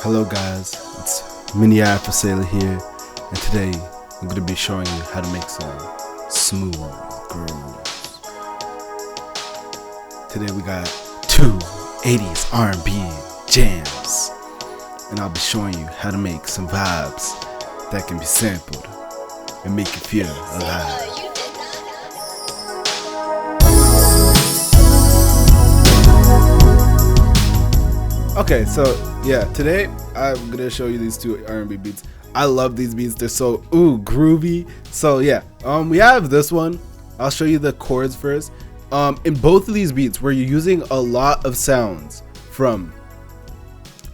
Hello guys, it's Mini I for Selah here, and today I'm going to be showing you how to make some smooth grooves. Today we got two 80s R&B jams, and I'll be showing you how to make some vibes that can be sampled and make you feel alive. Okay, so yeah, today I'm gonna show you these two R&B beats. I love these beats. They're so groovy. So yeah, we have this one. I'll show you the chords first. In both of these beats, we're using a lot of sounds from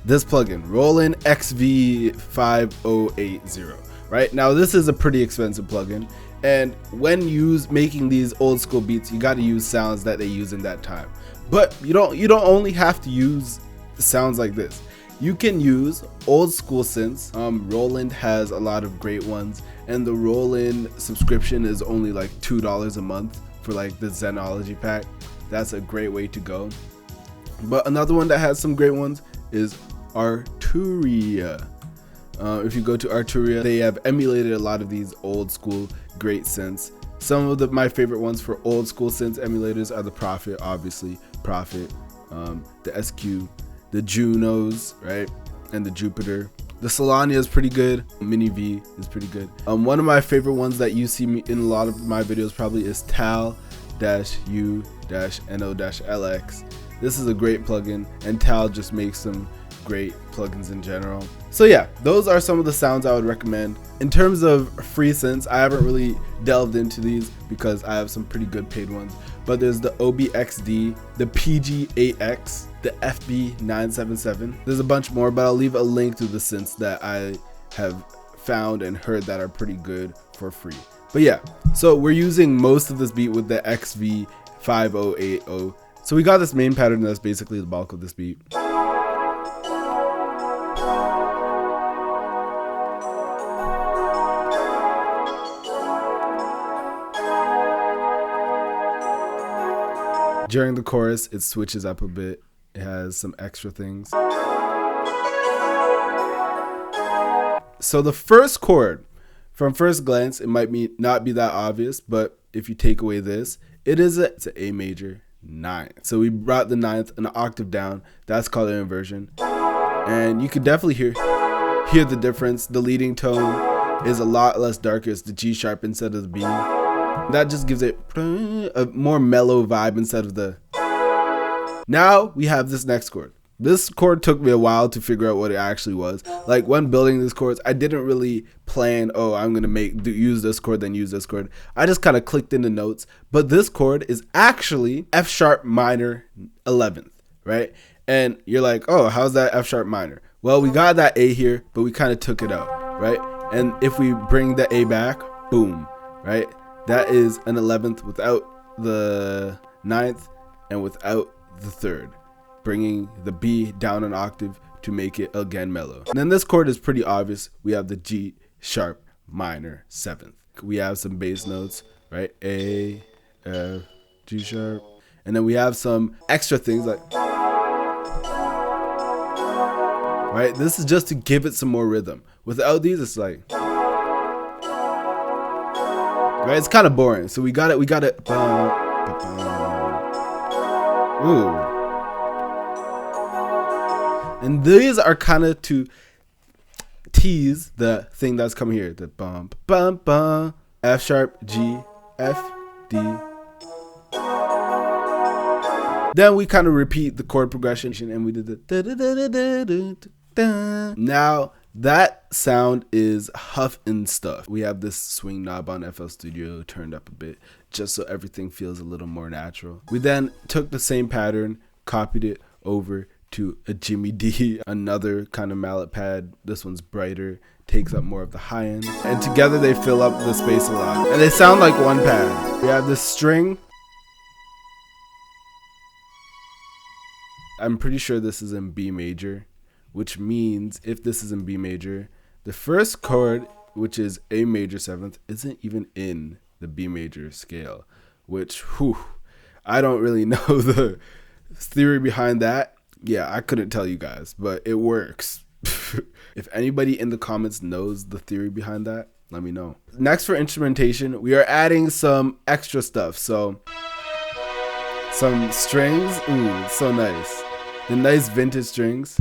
this plugin, Roland XV5080. Right now, this is a pretty expensive plugin, and when making these old school beats, you got to use sounds that they use in that time. But you don't only have to use sounds like this. You can use old school synths. Roland has a lot of great ones, and the Roland subscription is only like $2 a month for like the Zenology pack. That's a great way to go. But another one that has some great ones is Arturia. If you go to Arturia, they have emulated a lot of these old school great synths. Some of my favorite ones for old school synths emulators are the Prophet, obviously Prophet, the SQ, the Junos, right, and the Jupiter. The Selah is pretty good. Mini V is pretty good. One of my favorite ones that you see me in a lot of my videos probably is Tal-U-NO-LX. This is a great plugin, and Tal just makes some great plugins in general. So yeah, those are some of the sounds I would recommend. In terms of free synths, I haven't really delved into these because I have some pretty good paid ones. But there's the OBXD, the PG8X, the FB977. There's a bunch more, but I'll leave a link to the synths that I have found and heard that are pretty good for free. But yeah, so we're using most of this beat with the XV5080. So we got this main pattern that's basically the bulk of this beat. During the chorus, it switches up a bit. It has some extra things. So the first chord, from first glance, it might not be that obvious, but if you take away this, it's an A major 9. So we brought the 9th an octave down. That's called an inversion. And you can definitely hear the difference. The leading tone is a lot less darker. It's the G sharp instead of the B. That just gives it a more mellow vibe instead of the. Now we have this next chord. This chord took me a while to figure out what it actually was. Like when building these chords, I didn't really plan, oh, I'm gonna use this chord, then use this chord. I just kind of clicked in the notes. But this chord is actually F sharp minor 11th, right? And you're like, oh, how's that F sharp minor? Well, we got that A here, but we kind of took it out, right? And if we bring the A back, boom, right? That is an 11th without the 9th and without the 3rd, bringing the B down an octave to make it again mellow. And then this chord is pretty obvious. We have the G sharp minor 7th. We have some bass notes, right? A, F, G sharp. And then we have some extra things like, right? This is just to give it some more rhythm. Without these, it's like, right, it's kind of boring. So we got it. Ooh. And these are kind of to tease the thing that's coming here. The bum, bum, bum. F sharp, G, F, D. Then we kind of repeat the chord progression, and we did the da da da da da da da. Now that sound is Huff and Stuff. We have this swing knob on FL Studio turned up a bit just so everything feels a little more natural. We then took the same pattern, copied it over to a Jimmy D, another kind of mallet pad. This one's brighter, takes up more of the high end, and together they fill up the space a lot. And they sound like one pad. We have this string. I'm pretty sure this is in B major, which means if this is in B major, the first chord, which is A major 7th, isn't even in the B major scale, which, I don't really know the theory behind that. Yeah, I couldn't tell you guys, but it works. If anybody in the comments knows the theory behind that, let me know. Next, for instrumentation, we are adding some extra stuff. So some strings. Ooh, so nice. The nice vintage strings.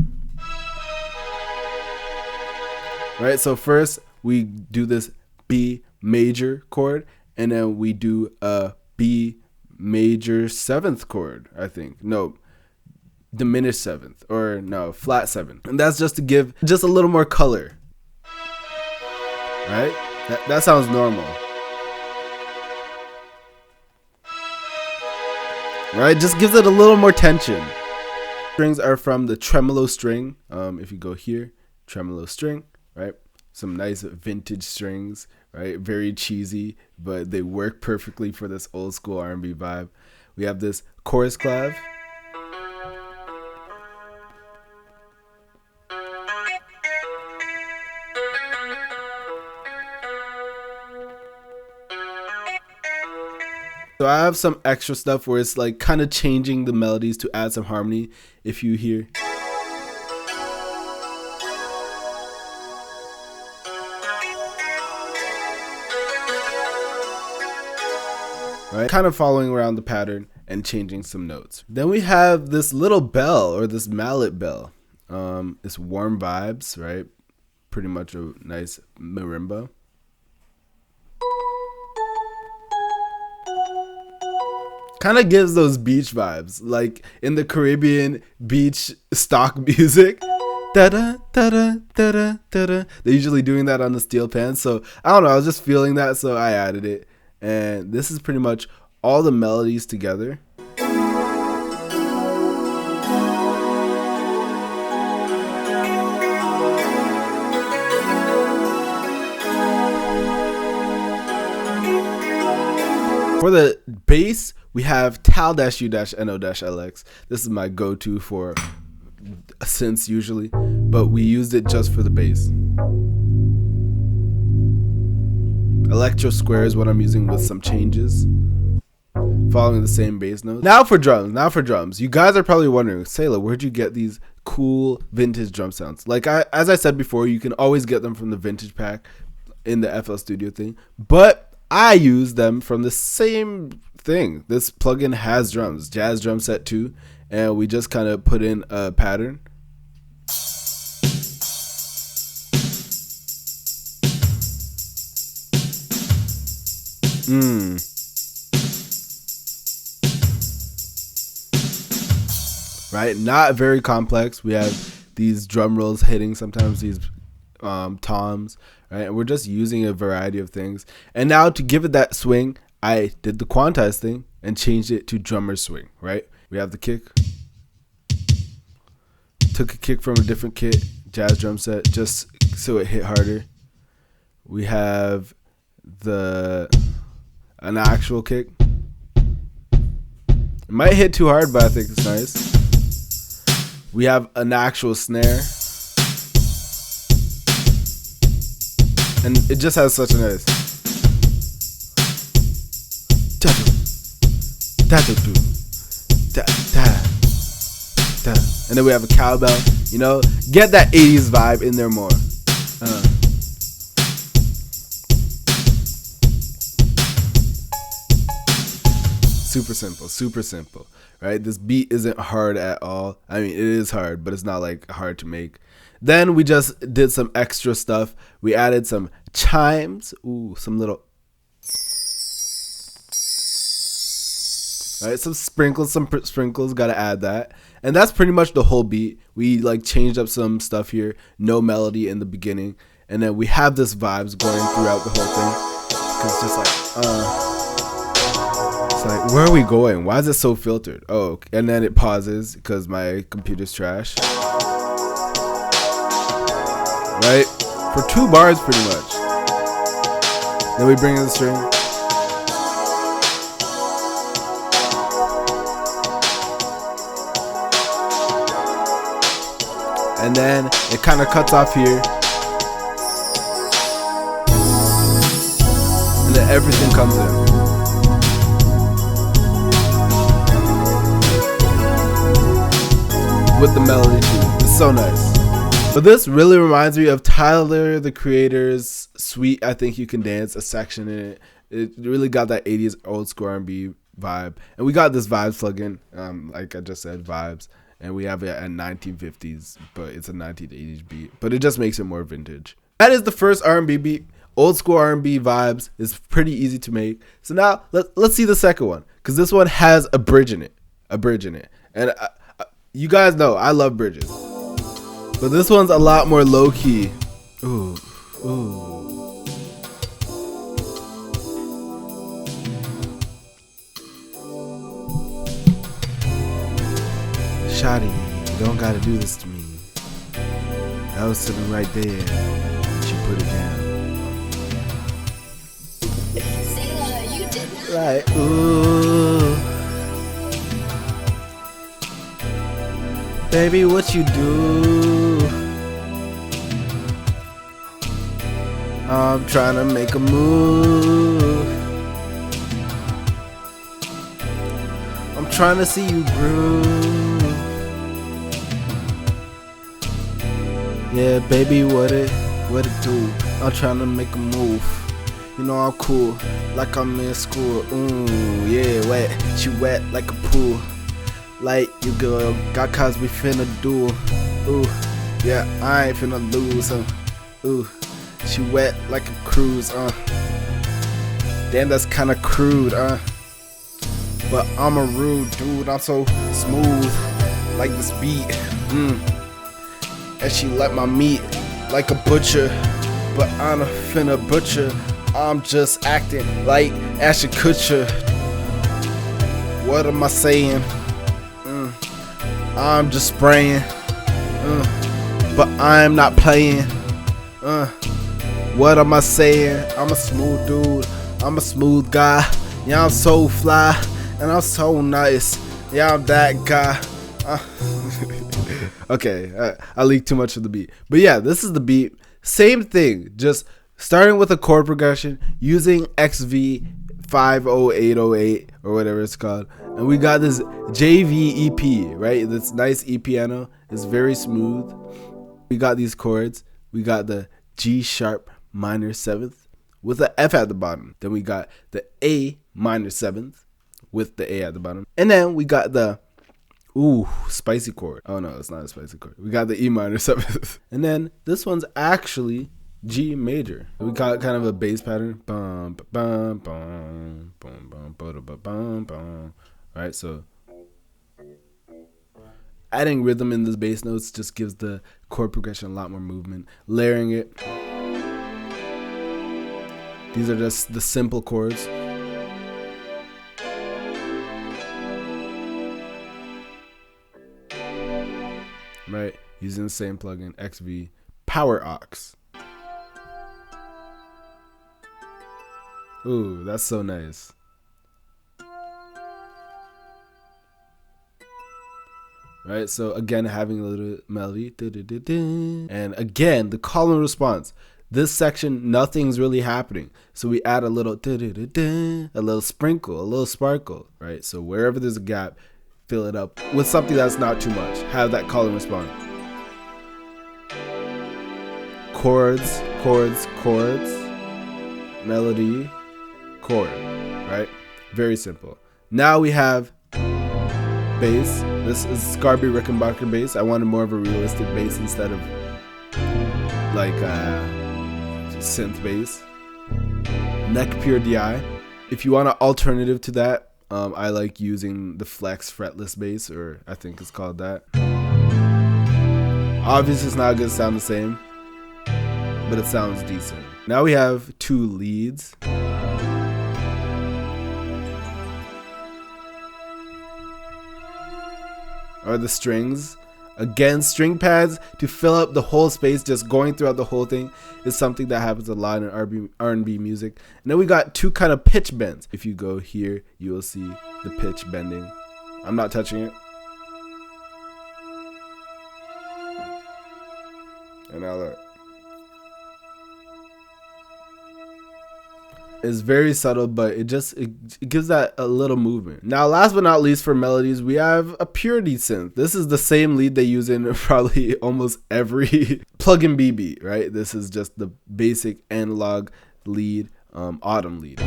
Right, so first we do this B major chord, and then we do a B major 7th chord, I think. No, diminished 7th, or no, flat 7th. And that's just to give just a little more color. Right? That sounds normal. Right? Just gives it a little more tension. Strings are from the tremolo string. If you go here, tremolo string, right? Some nice vintage strings, right? Very cheesy, but they work perfectly for this old school R&B vibe. We have this chorus clav. So I have some extra stuff where it's like kind of changing the melodies to add some harmony. If you hear. Right? Kind of following around the pattern and changing some notes. Then we have this little bell, or this mallet bell. It's warm vibes, right? Pretty much a nice marimba. Kind of gives those beach vibes, like in the Caribbean beach stock music. Da-da, da-da, da-da, da-da. They're usually doing that on the steel pan. So I don't know, I was just feeling that, so I added it. And this is pretty much all the melodies together. For the bass, we have Tal-U-NO-LX. This is my go-to for synths usually, but we used it just for the bass. Electro square is what I'm using with some changes, following the same bass notes. Now for drums. You guys are probably wondering, Selah, where'd you get these cool vintage drum sounds? Like as I said before, you can always get them from the vintage pack in the FL Studio thing, but I use them from the same thing. This plugin has drums, Jazz Drum Set 2, and we just kind of put in a pattern. Right, not very complex. We have these drum rolls hitting sometimes, these toms, right? And we're just using a variety of things. And now to give it that swing, I did the quantize thing and changed it to drummer swing, right? We have the kick. Took a kick from a different kit, Jazz Drum Set, just so it hit harder. We have an actual kick. It might hit too hard, but I think it's nice. We have an actual snare. And it just has such a nice. And then we have a cowbell. You know, get that 80s vibe in there more. Super simple, right? This beat isn't hard at all. I mean, it is hard, but it's not like hard to make. Then we just did some extra stuff. We added some chimes. Ooh, some little, right? Some sprinkles, gotta add that. And that's pretty much the whole beat. We like changed up some stuff here. No melody in the beginning. And then we have this vibes going throughout the whole thing. Cause it's just like, where are we going? Why is it so filtered? Oh, and then it pauses because my computer's trash. Right? For 2 bars pretty much. Then we bring in the string. And then it kind of cuts off here. And then everything comes in. With the melody too. It's so nice. But this really reminds me of Tyler the Creator's Sweet I Think You Can Dance, a section in it. It really got that 80s old school R&B vibe. And we got this Vibes plugin, like I just said, Vibes. And we have it at 1950s, but it's a 1980s beat. But it just makes it more vintage. That is the first R&B beat. Old school R&B Vibes is pretty easy to make. So now let's see the second one, because this one has a bridge in it. And you guys know I love bridges. But this one's a lot more low key. Ooh. Shawty, you don't gotta do this to me. I was sitting right there. She put it down. Selah, you did not. Like, ooh. Baby, what you do? I'm trying to make a move. I'm trying to see you groove. Yeah, baby, what it do? I'm trying to make a move. You know I'm cool, like I'm in school. Ooh, yeah, wet. She wet like a pool. Like you girl, got cause we finna do. Ooh, yeah, I ain't finna lose. Ooh, she wet like a cruise. Damn, that's kinda crude. But I'm a rude dude. I'm so smooth, like this beat. And she let my meat like a butcher, but I'm a finna butcher. I'm just acting like Ashton Kutcher. What am I saying? I'm just spraying, but I'm not playing. What am I saying? I'm a smooth dude. I'm a smooth guy. Yeah, I'm so fly and I'm so nice. Yeah, I'm that guy. Okay, I leaked too much of the beat. But yeah, this is the beat. Same thing, just starting with a chord progression using XV 50808 or whatever it's called. And we got this JV EP, right? This nice E piano. It's very smooth. We got these chords. We got the G sharp minor 7th with the F at the bottom. Then we got the A minor 7th with the A at the bottom. And then we got the spicy chord. Oh no, it's not a spicy chord. We got the E minor 7th. And then this one's actually G major. We got kind of a bass pattern. Bum bum bum bum bum bum bum bum. Right, so adding rhythm in the bass notes just gives the chord progression a lot more movement. Layering it. These are just the simple chords. Right, using the same plugin, XV Power Aux. Ooh, that's so nice. Right, so again, having a little melody. And again, the call and response. This section, nothing's really happening. So we add a little sprinkle, a little sparkle. Right, so wherever there's a gap, fill it up with something that's not too much. Have that call and response. Chords, chords, chords. Melody, chord. Right, very simple. Now we have bass. This is Scarby Rickenbacker bass. I wanted more of a realistic bass instead of like synth bass. Neck Pure DI. If you want an alternative to that, I like using the Flex fretless bass, or I think it's called that. Obviously, it's not going to sound the same, but it sounds decent. Now we have two leads. Are the strings. Again, string pads to fill up the whole space, just going throughout the whole thing is something that happens a lot in R&B music. And then we got two kind of pitch bends. If you go here, you will see the pitch bending. I'm not touching it. And now look. It's very subtle, but it gives that a little movement. Now, last but not least, for melodies, we have a purity synth. This is the same lead they use in probably almost every plug-in B beat, right? This is just the basic analog lead, autumn lead.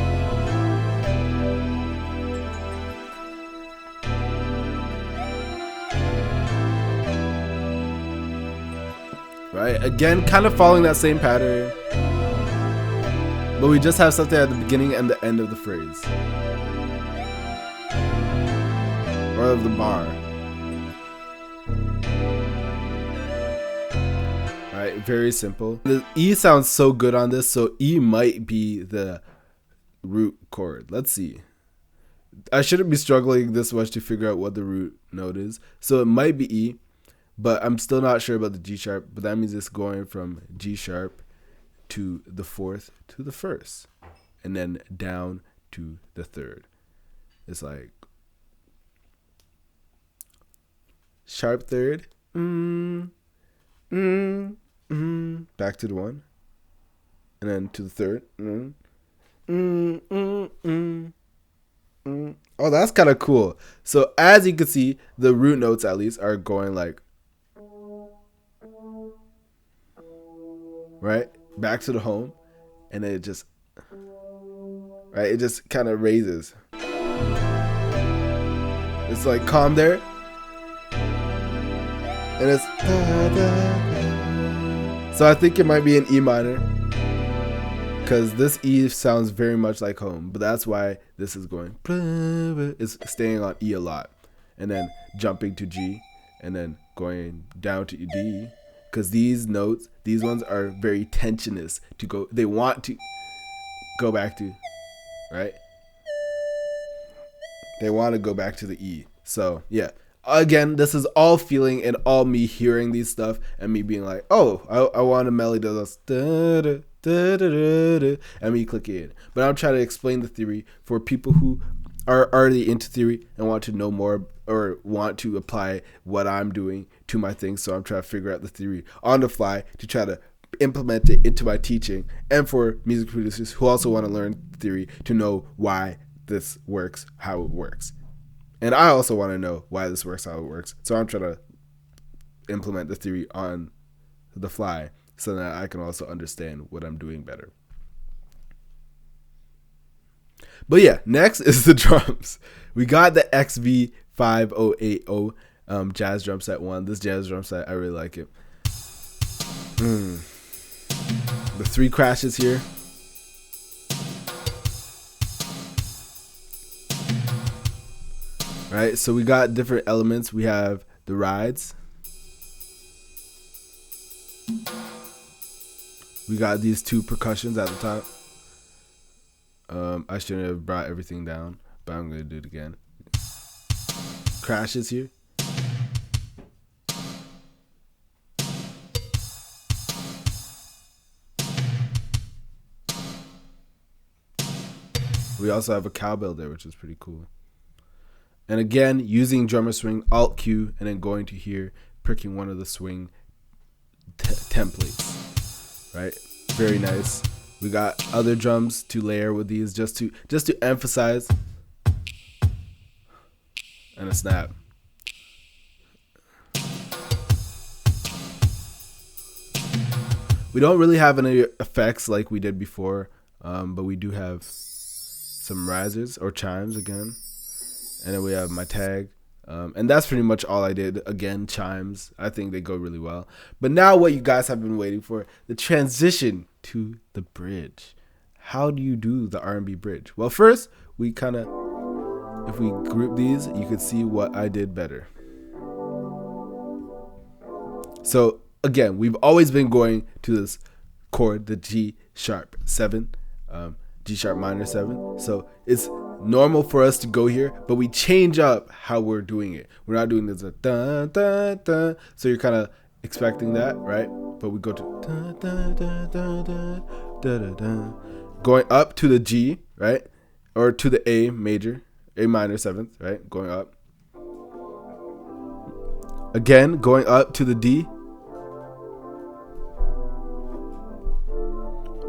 Right? Again, kind of following that same pattern. But we just have something at the beginning and the end of the phrase. Or of the bar. Right, very simple. The E sounds so good on this, so E might be the root chord. Let's see. I shouldn't be struggling this much to figure out what the root note is. So it might be E, but I'm still not sure about the G sharp, but that means it's going from G sharp to the fourth to the first, and then down to the third. It's like sharp third, back to the one, and then to the third. Oh, that's kind of cool. So as you can see, the root notes at least are going like, right, back to the home, and then it just, right, it just kind of raises. It's like calm there, and it's so I think it might be an E minor, because this E sounds very much like home, but that's why this is going, it's staying on E a lot, and then jumping to G, and then going down to D. Because these notes, these ones are very tensionous to go. They want to go back to, right? They want to go back to the E. So yeah, again, this is all feeling and all me hearing these stuff and me being like, oh, I want a melody that's and me clicking it. But I'm trying to explain the theory for people who are already into theory and want to know more or want to apply what I'm doing to my thing. So I'm trying to figure out the theory on the fly to try to implement it into my teaching, and for music producers who also want to learn theory to know why this works, how it works. And I also want to know why this works, how it works. So I'm trying to implement the theory on the fly so that I can also understand what I'm doing better. But yeah, next is the drums. We got the XV5080 jazz drum set 1. This jazz drum set, I really like it. The 3 crashes here. Right, so we got different elements. We have the rides. We got these 2 percussions at the top. I shouldn't have brought everything down, but I'm going to do it again. Crashes here. We also have a cowbell there, which is pretty cool. And again, using drummer swing, Alt Q, and then going to here, picking one of the swing templates. Right? Very nice. We got other drums to layer with these just to emphasize. And a snap. We don't really have any effects like we did before, but we do have some risers or chimes again. And then we have my tag. And that's pretty much all I did. Again, chimes. I think they go really well. But now what you guys have been waiting for, the transition to the bridge. How do you do the R&B bridge? Well, first, we kind of, if we group these, you can see what I did better. So again, we've always been going to this chord, the G sharp 7, G sharp minor 7. So it's normal for us to go here, but we change up how we're doing it. We're not doing this da da da. So you're kind of expecting that, right? But we go to da da da da da da da da, going up to the G, right? Or to the A major, A minor 7th, right? Going up. Again, going up to the D.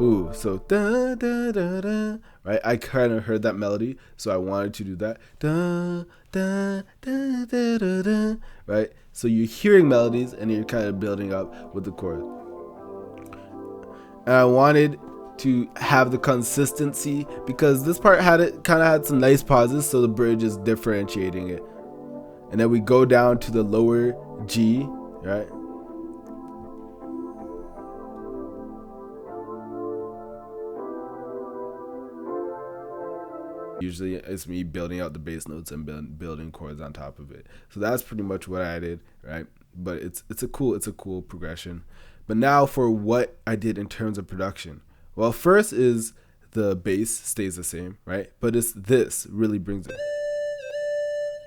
Ooh, so da da da da, right? I kind of heard that melody, so I wanted to do that. Da da da da da da, right? So you're hearing melodies and you're kind of building up with the chord. And I wanted to have the consistency because this part had some nice pauses, so the bridge is differentiating it. And then we go down to the lower G, right? Usually it's me building out the bass notes and building chords on top of it. So that's pretty much what I did, right? But it's a cool progression. But now for what I did in terms of production. Well, first is the bass stays the same, right? But it's this really brings it,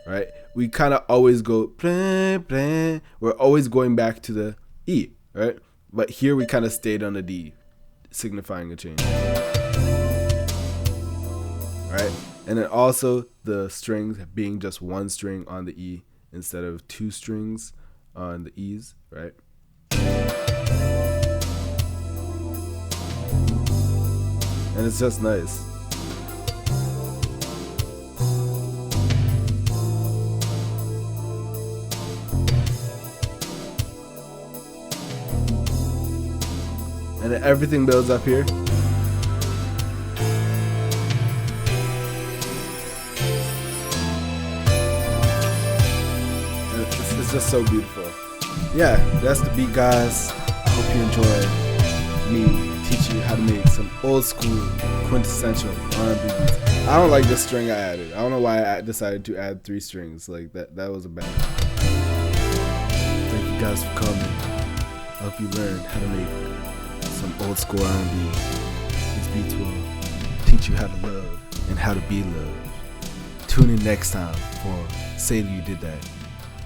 right? We kind of always go blah, blah. We're always going back to the E, right? But here we kind of stayed on the D, signifying a change. Right? And then also the strings being just one string on the E instead of two strings on the E's, right? And it's just nice. And then everything builds up here. It's just so beautiful. Yeah, that's the beat, guys. I hope you enjoy me teaching you how to make some old school quintessential R&B beats. I don't like the string I added. I don't know why I decided to add 3 strings. Like that was a bad. Thank you guys for coming. I hope you learned how to make some old school R&B. These beats will teach you how to love and how to be loved. Tune in next time for Selah, You Did That,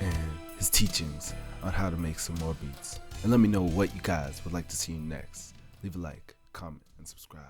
and his teachings on how to make some more beats. And let me know what you guys would like to see next. Leave a like, comment, and subscribe.